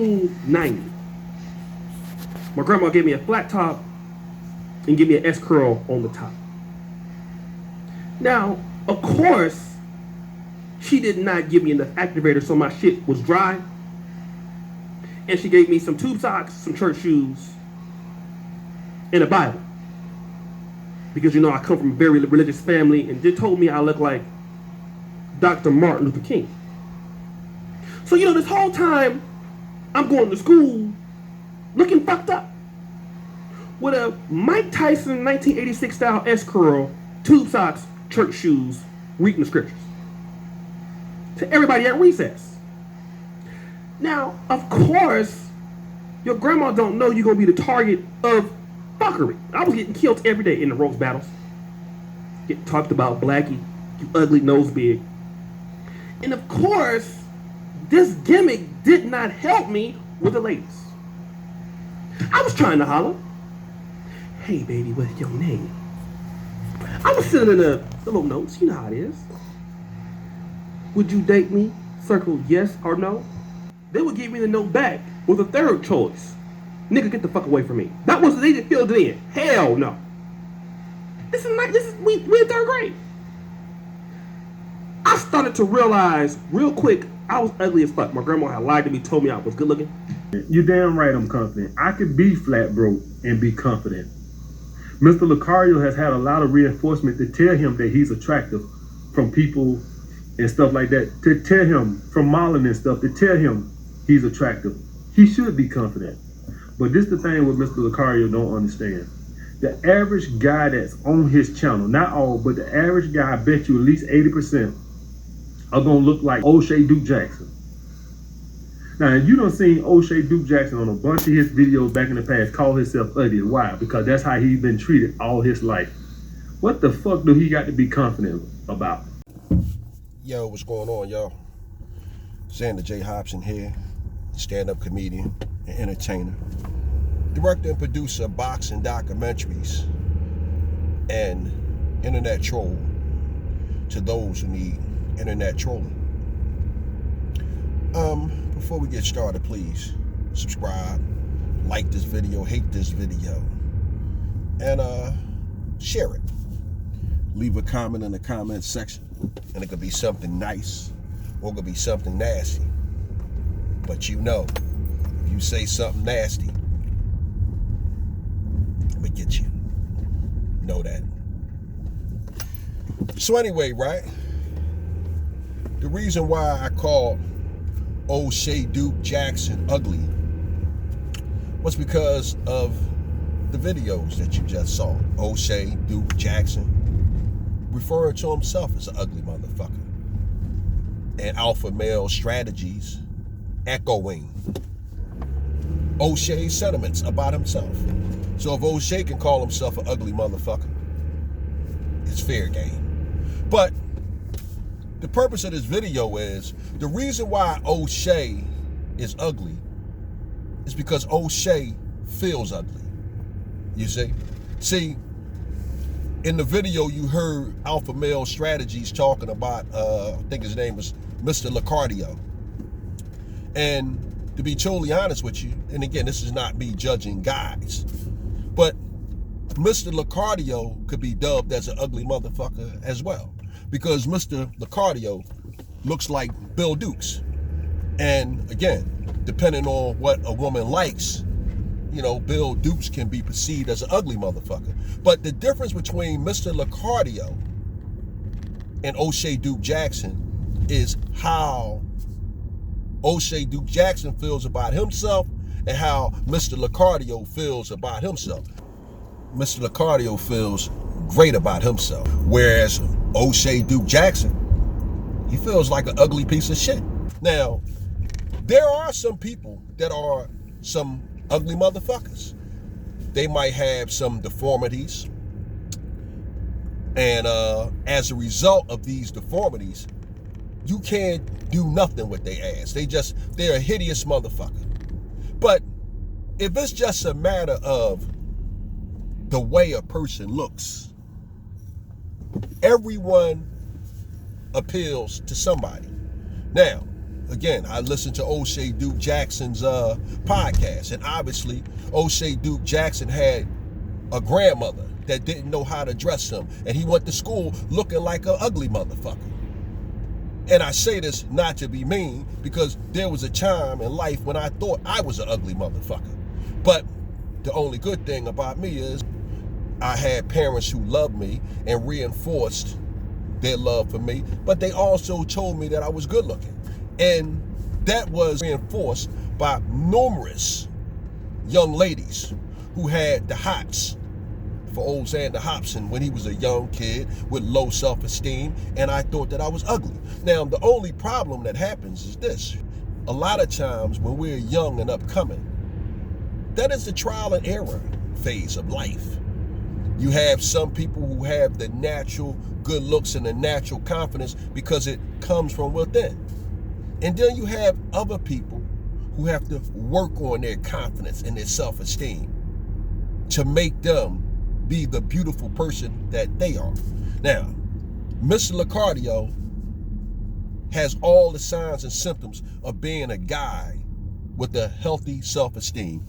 1990. My grandma gave me a flat top and gave me an S-curl on the top. Now, of course, she did not give me enough activator so my shit was dry. And she gave me some tube socks, some church shoes, and a Bible. Because, you know, I come from a very religious family, and they told me I look like Dr. Martin Luther King. So, you know, this whole time, I'm going to school looking fucked up with a Mike Tyson 1986 style S-curl, tube socks, church shoes, reading the scriptures to everybody at recess. Now, of course, your grandma don't know you're gonna be the target of fuckery. I was getting killed every day in the roast battles. Getting talked about, Blackie, you ugly nose big. And of course, this gimmick did not help me with the ladies. I was trying to holler, hey baby, what's your name? I was sending the little notes, you know how it is. Would you date me? Circle yes or no. They would give me the note back with a third choice. Nigga, get the fuck away from me. That was, they just filled it in. Hell no. We in third grade. I started to realize real quick I was ugly as fuck. My grandma had lied to me, told me I was good looking. You're damn right I'm confident. I could be flat broke and be confident. Mr. Lucario has had a lot of reinforcement to tell him that he's attractive from people and stuff like that. To tell him, from modeling and stuff, to tell him he's attractive. He should be confident. But this is the thing what Mr. Lucario don't understand. The average guy that's on his channel, not all, but the average guy, I bet you at least 80% are gonna look like Oshay Duke Jackson. Now, you done seen Oshay Duke Jackson on a bunch of his videos back in the past call himself ugly. Why? Because that's how he's been treated all his life. What the fuck do he got to be confident about? Yo, what's going on, y'all? Xander J. Hobson here, stand-up comedian and entertainer, director and producer of boxing documentaries, and internet troll to those who need internet trolling. Before we get started, please subscribe, like this video, hate this video, and share it. Leave a comment in the comment section, and it could be something nice or it could be something nasty. But you know, if you say something nasty, I'm gonna get you. Know that. So anyway, right? The reason why I called Oshay Duke Jackson ugly was because of the videos that you just saw. Oshay Duke Jackson referring to himself as an ugly motherfucker, and alpha male strategies echoing Oshay's sentiments about himself. So if Oshay can call himself an ugly motherfucker, it's fair game. But the purpose of this video is, the reason why Oshay is ugly is because Oshay feels ugly. You see? See, in the video you heard Alpha Male Strategies talking about, I think his name was Mr. Lucario. And to be totally honest with you, and again, this is not me judging guys, but Mr. Lucario could be dubbed as an ugly motherfucker as well. Because Mr. Lucario looks like Bill Dukes. And again, depending on what a woman likes, you know, Bill Dukes can be perceived as an ugly motherfucker. But the difference between Mr. Lucario and Oshay Duke Jackson is how Oshay Duke Jackson feels about himself and how Mr. Lucario feels about himself. Mr. Lucario feels great about himself, whereas Oshay Duke Jackson, he feels like an ugly piece of shit. Now, there are some people that are some ugly motherfuckers. They might have some deformities, and as a result of these deformities, you can't do nothing with their ass. They're a hideous motherfucker. But if it's just a matter of the way a person looks, everyone appeals to somebody. Now, again, I listened to Oshay Duke Jackson's podcast, and obviously Oshay Duke Jackson had a grandmother that didn't know how to dress him, and he went to school looking like an ugly motherfucker. And I say this not to be mean, because there was a time in life when I thought I was an ugly motherfucker. But the only good thing about me is I had parents who loved me and reinforced their love for me, but they also told me that I was good looking. And that was reinforced by numerous young ladies who had the hots for old Xander Hobson when he was a young kid with low self-esteem, and I thought that I was ugly. Now, the only problem that happens is this. A lot of times when we're young and upcoming, that is the trial and error phase of life. You have some people who have the natural good looks and the natural confidence because it comes from within. And then you have other people who have to work on their confidence and their self-esteem to make them be the beautiful person that they are. Now, Mr. Licardio has all the signs and symptoms of being a guy with a healthy self-esteem.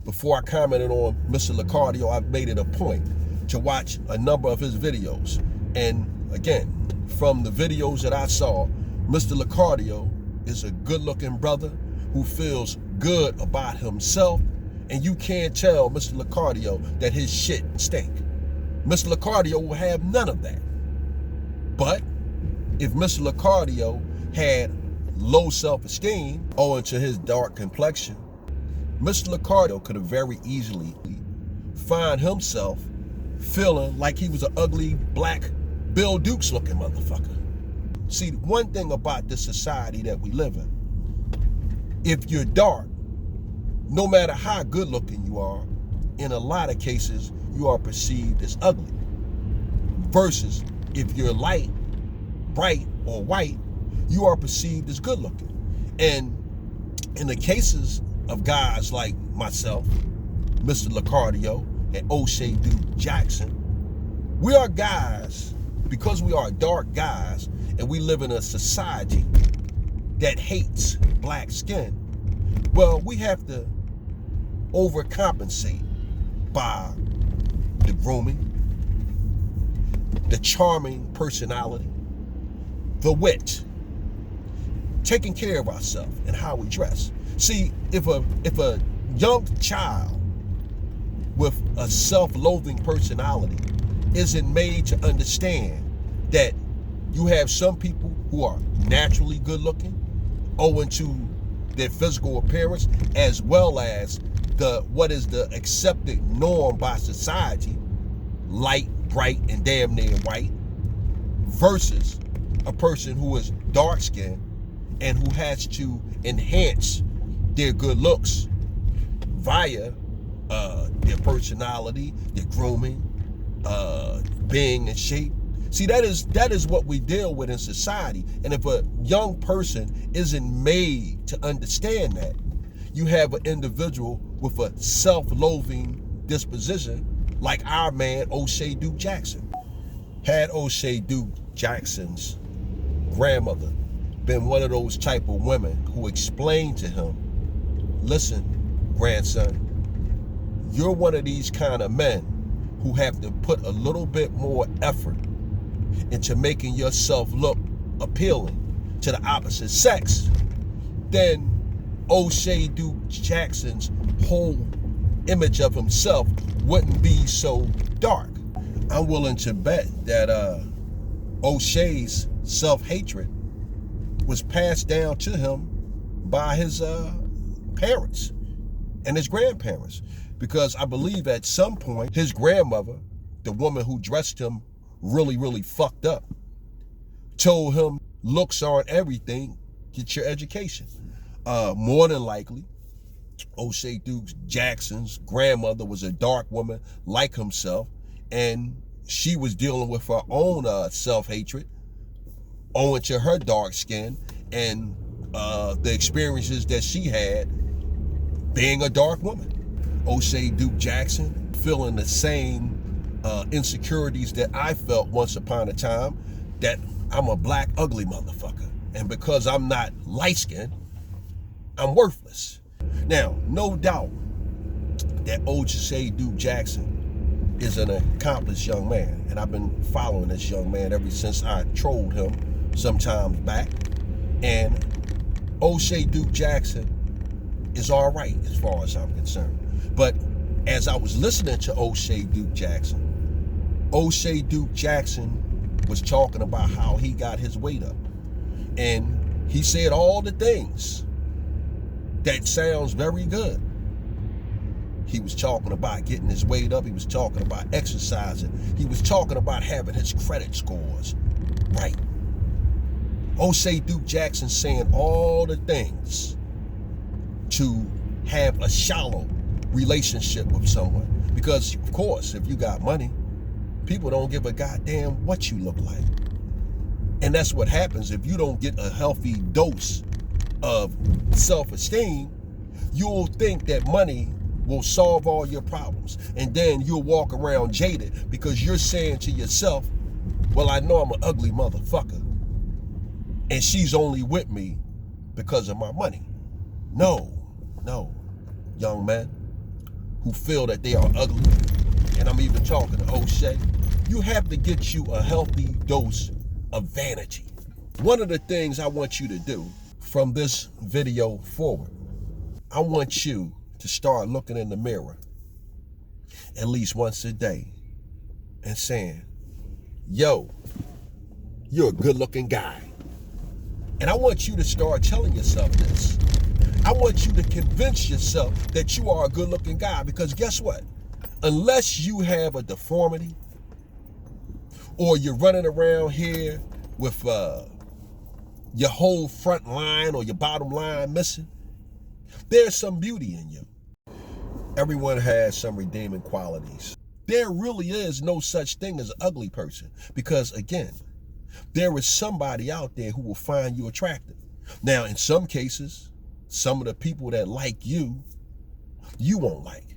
Before I commented on Mr. Licardio, I made it a point to watch a number of his videos. And again, from the videos that I saw, Mr. Licardio is a good-looking brother who feels good about himself, and you can't tell Mr. Licardio that his shit stink. Mr. Licardio will have none of that. But if Mr. Licardio had low self-esteem owing to his dark complexion, Mr. Licardio could have very easily find himself feeling like he was an ugly black Bill Dukes looking motherfucker. See, one thing about this society that we live in, if you're dark, no matter how good looking you are, in a lot of cases, you are perceived as ugly. Versus if you're light, bright, or white, you are perceived as good looking. And in the cases of guys like myself, Mr. Licardio, and Oshay Duke Jackson, we are guys, because we are dark guys, and we live in a society that hates black skin, well, we have to overcompensate by the grooming, the charming personality, the wit, taking care of ourselves and how we dress. See, if a young child with a self-loathing personality isn't made to understand that you have some people who are naturally good looking owing to their physical appearance, as well as what is the accepted norm by society, light, bright, and damn near white, versus a person who is dark skinned and who has to enhance their good looks via their personality, their grooming, being in shape. See, that is what we deal with in society. And if a young person isn't made to understand that, you have an individual with a self-loathing disposition like our man Oshay Duke Jackson. Had Oshay Duke Jackson's grandmother been one of those type of women who explained to him, listen, grandson, you're one of these kind of men who have to put a little bit more effort into making yourself look appealing to the opposite sex, then Oshay Duke Jackson's whole image of himself wouldn't be so dark. I'm willing to bet that Oshay's self-hatred was passed down to him by his parents and his grandparents, because I believe at some point his grandmother, the woman who dressed him really, really fucked up, told him looks aren't everything, get your education. More than likely, Oshay Duke Jackson's grandmother was a dark woman like himself, and she was dealing with her own self-hatred owing to her dark skin and the experiences that she had being a dark woman. Oshay Duke Jackson feeling the same insecurities that I felt once upon a time, that I'm a black ugly motherfucker And because I'm not light-skinned, I'm worthless. Now, no doubt that Oshay Duke Jackson is an accomplished young man. And I've been following this young man ever since I trolled him some time back. And Oshay Duke Jackson is all right as far as I'm concerned. But as I was listening to Oshay Duke Jackson was talking about how he got his weight up. And he said all the things that sounds very good. He was talking about getting his weight up. He was talking about exercising. He was talking about having his credit scores right. Oshay Duke Jackson saying all the things to have a shallow relationship with someone. Because, of course, if you got money, people don't give a goddamn what you look like. And that's what happens if you don't get a healthy dose of self-esteem. You'll think that money will solve all your problems. And then you'll walk around jaded because you're saying to yourself, well, I know I'm an ugly motherfucker, and she's only with me because of my money. No, young men who feel that they are ugly, and I'm even talking to Oshay, you have to get you a healthy dose of vanity. One of the things I want you to do from this video forward, I want you to start looking in the mirror at least once a day and saying, yo, you're a good looking guy. And I want you to start telling yourself this. I want you to convince yourself that you are a good looking guy, because guess what? Unless you have a deformity or you're running around here with your whole front line or your bottom line missing, there's some beauty in you. Everyone has some redeeming qualities. There really is no such thing as an ugly person, because again, there is somebody out there who will find you attractive. Now, in some cases, some of the people that like you won't like.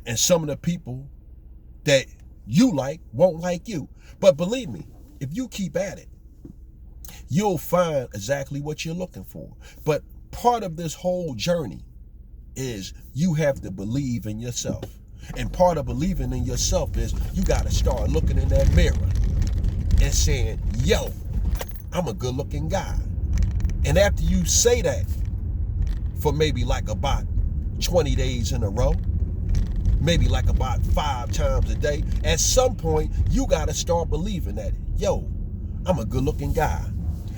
And some of the people that you like won't like you. But believe me, if you keep at it, you'll find exactly what you're looking for. But part of this whole journey is you have to believe in yourself. And part of believing in yourself is you got to start looking in that mirror and saying, yo, I'm a good looking guy. And after you say that for maybe like about 20 days in a row, maybe like about 5 times a day, at some point you got to start believing that, yo, I'm a good looking guy.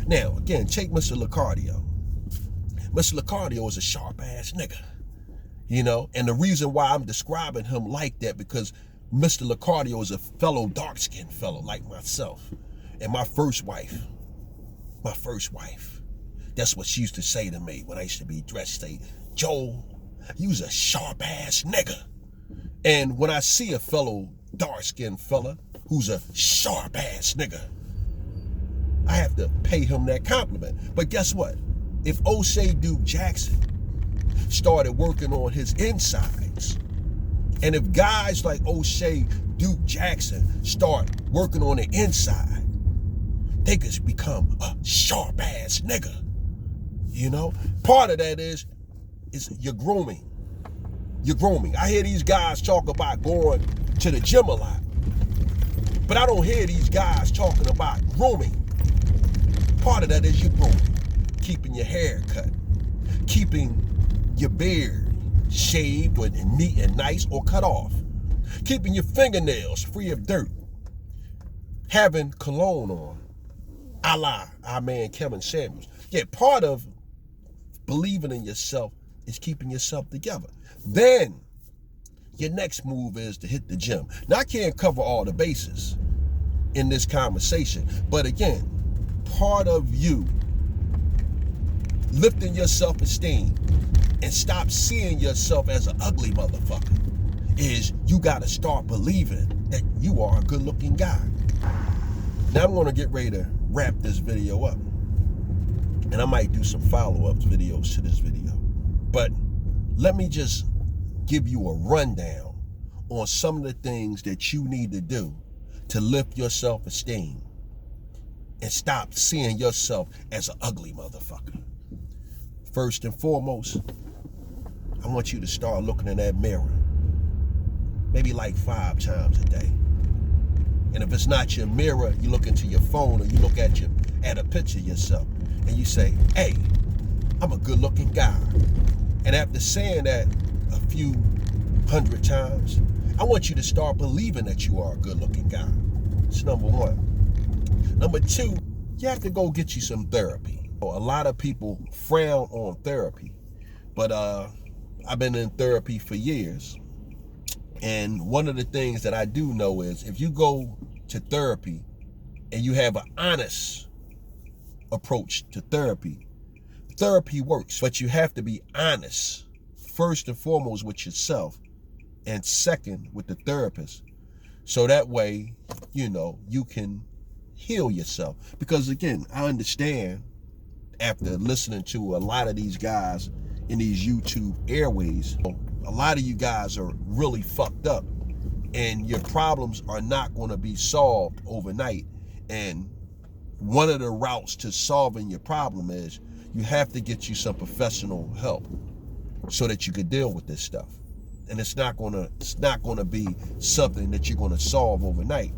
Now, again, take Mr. Licardio. Mr. Licardio is a sharp ass nigga, you know, and the reason why I'm describing him like that, because Mr. Licardio is a fellow dark-skinned fellow like myself. And my first wife, that's what she used to say to me when I used to be dressed, say, Joel, you's a sharp ass nigga. And when I see a fellow dark-skinned fella who's a sharp ass nigga, I have to pay him that compliment. But guess what? If Oshay Duke Jackson started working on his insides, and if guys like Oshay Duke Jackson start working on the inside, they could become a sharp ass nigga. You know, part of that is your grooming. Your grooming. I hear these guys talk about going to the gym a lot, but I don't hear these guys talking about grooming. Part of that is your grooming. Keeping your hair cut, keeping your beard shaved and neat and nice or cut off, keeping your fingernails free of dirt, having cologne on, a la our man Kevin Samuels. Yeah, part of believing in yourself is keeping yourself together. Then your next move is to hit the gym. Now, I can't cover all the bases in this conversation, but again, part of you lifting your self-esteem and stop seeing yourself as an ugly motherfucker is you got to start believing that you are a good-looking guy. Now I'm going to get ready to wrap this video up, and I might do some follow-up videos to this video, but let me just give you a rundown on some of the things that you need to do to lift your self-esteem and stop seeing yourself as an ugly motherfucker. First and foremost, I want you to start looking in that mirror, maybe like 5 times a day. And if it's not your mirror, you look into your phone or you look at a picture of yourself and you say, hey, I'm a good looking guy. And after saying that a few 100 times, I want you to start believing that you are a good looking guy. It's number 1. Number 2, you have to go get you some therapy. A lot of people frown on therapy, but I've been in therapy for years. And one of the things that I do know is if you go to therapy and you have an honest approach to therapy, therapy works, but you have to be honest, first and foremost with yourself, and second with the therapist. So that way, you can heal yourself. Because again, I understand after listening to a lot of these guys in these YouTube airways, a lot of you guys are really fucked up and your problems are not going to be solved overnight. And one of the routes to solving your problem is you have to get you some professional help so that you can deal with this stuff. And it's not gonna be something that you're gonna solve overnight.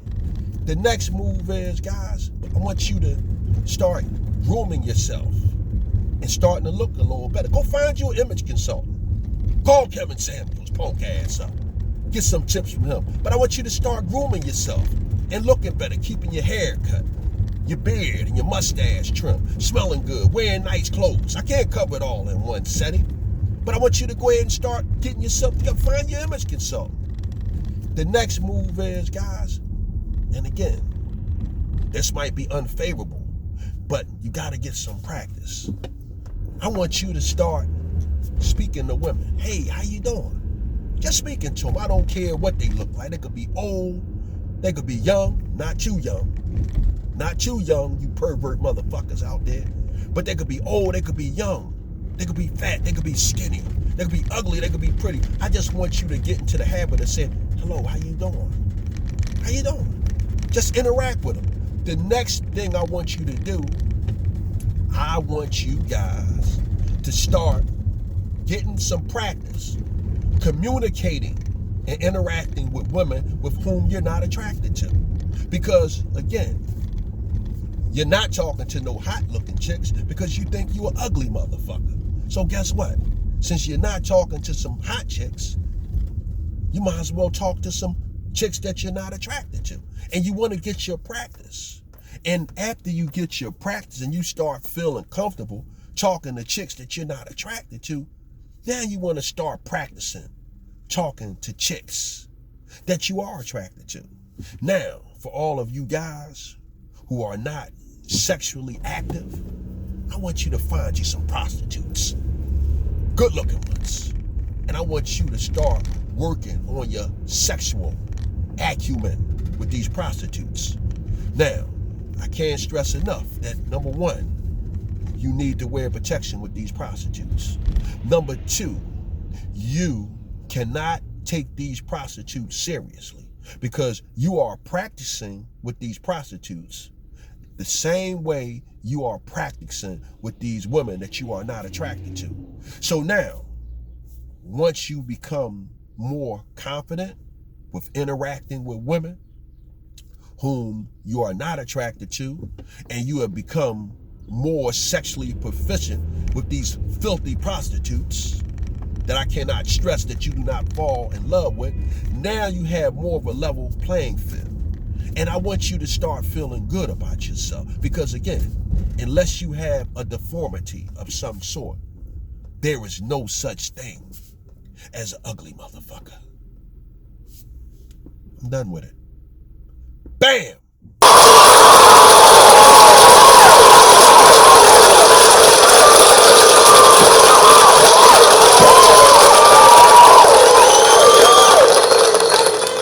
The next move is, guys, I want you to start grooming yourself and starting to look a little better. Go find you an image consultant. Call Kevin Samuels, punk ass up. Get some tips from him. But I want you to start grooming yourself and looking better, keeping your hair cut, your beard and your mustache trimmed, smelling good, wearing nice clothes. I can't cover it all in one setting, but I want you to go ahead and start getting yourself together. Find your image consultant. The next move is, guys, and again, this might be unfavorable, but you got to get some practice. I want you to start speaking to women. Hey, how you doing? Just speaking to them. I don't care what they look like. They could be old. They could be young. Not too young. Not too young, you pervert motherfuckers out there. But they could be old. They could be young. They could be fat. They could be skinny. They could be ugly. They could be pretty. I just want you to get into the habit of saying, hello, how you doing? How you doing? Just interact with them. The next thing I want you to do, I want you guys to start getting some practice communicating and interacting with women with whom you're not attracted to. Because, again, you're not talking to no hot-looking chicks because you think you an ugly motherfucker. So guess what? Since you're not talking to some hot chicks, you might as well talk to some chicks that you're not attracted to. And you want to get your practice. And after you get your practice and you start feeling comfortable talking to chicks that you're not attracted to, now you want to start practicing talking to chicks that you are attracted to. Now, for all of you guys who are not sexually active, I want you to find you some prostitutes, good looking ones. And I want you to start working on your sexual acumen with these prostitutes. Now, I can't stress enough that number 1, you need to wear protection with these prostitutes. Number 2, you cannot take these prostitutes seriously because you are practicing with these prostitutes the same way you are practicing with these women that you are not attracted to. So now, once you become more confident with interacting with women whom you are not attracted to, and you have become more sexually proficient with these filthy prostitutes that I cannot stress that you do not fall in love with, now you have more of a level playing field. And I want you to start feeling good about yourself because, again, unless you have a deformity of some sort, there is no such thing as an ugly motherfucker. I'm done with it. Bam!